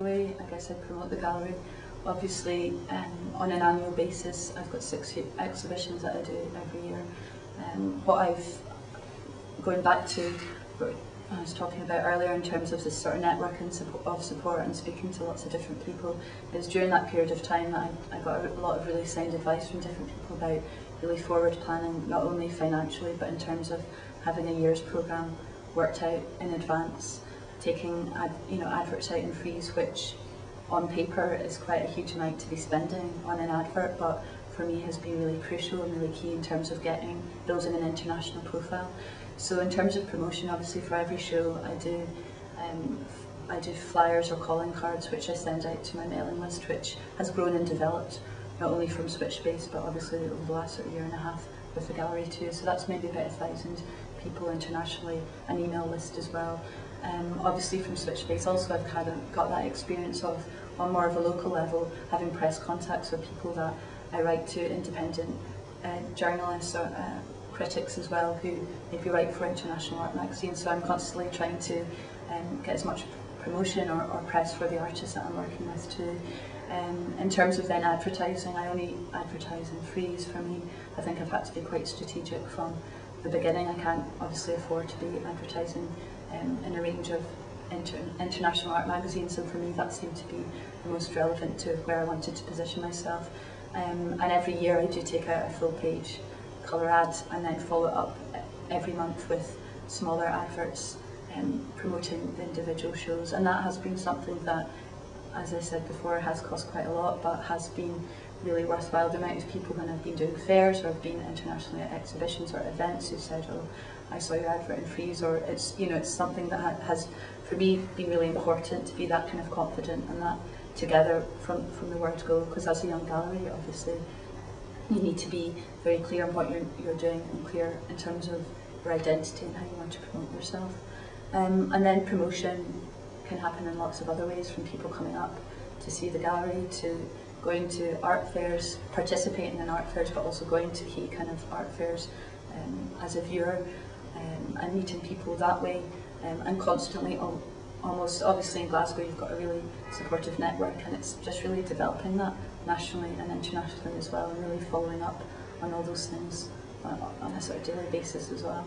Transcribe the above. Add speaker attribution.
Speaker 1: I guess I promote the gallery. Obviously, on an annual basis, I've got 6 exhibitions that I do every year. Going back to what I was talking about earlier in terms of this sort of network and support and speaking to lots of different people, is during that period of time that I got a lot of really sound advice from different people about really forward planning, not only financially but in terms of having a year's programme worked out in advance, taking adverts out in freeze, which on paper is quite a huge amount to be spending on an advert, but for me has been really crucial and really key in terms of building an international profile. So in terms of promotion, obviously for every show I do flyers or calling cards which I send out to my mailing list, which has grown and developed not only from Switchbase but obviously over the last year and a half with the gallery too. So that's maybe about 1,000 people internationally, an email list as well. Obviously from Switchbase also I've got that experience of, on more of a local level, having press contacts with people that I write to, independent journalists or critics as well, who maybe write for international art magazines. So I'm constantly trying to get as much promotion or press for the artists that I'm working with too. In terms of then advertising, I only advertise in freeze. For me, I think I've had to be quite strategic from the beginning. I can't obviously afford to be advertising in a range of international art magazines, and for me that seemed to be the most relevant to where I wanted to position myself. And every year I do take out a full page colour ad and then follow it up every month with smaller adverts promoting the individual shows, and that has been something that, as I said before, has cost quite a lot but has been really worthwhile. The amount of people when I've been doing fairs or I've been internationally at exhibitions or events who said, "Oh, I saw your advert in freeze," or it's something that has for me been really important to be that kind of confident and that together from the word go, because as a young gallery obviously you need to be very clear on what you're doing and clear in terms of your identity and how you want to promote yourself. And then promotion can happen in lots of other ways, from people coming up to see the gallery, to going to art fairs, participating in art fairs, but also going to key kind of art fairs as a viewer and meeting people that way, and constantly, almost obviously in Glasgow you've got a really supportive network, and it's just really developing that nationally and internationally as well, and really following up on all those things on a sort of daily basis as well.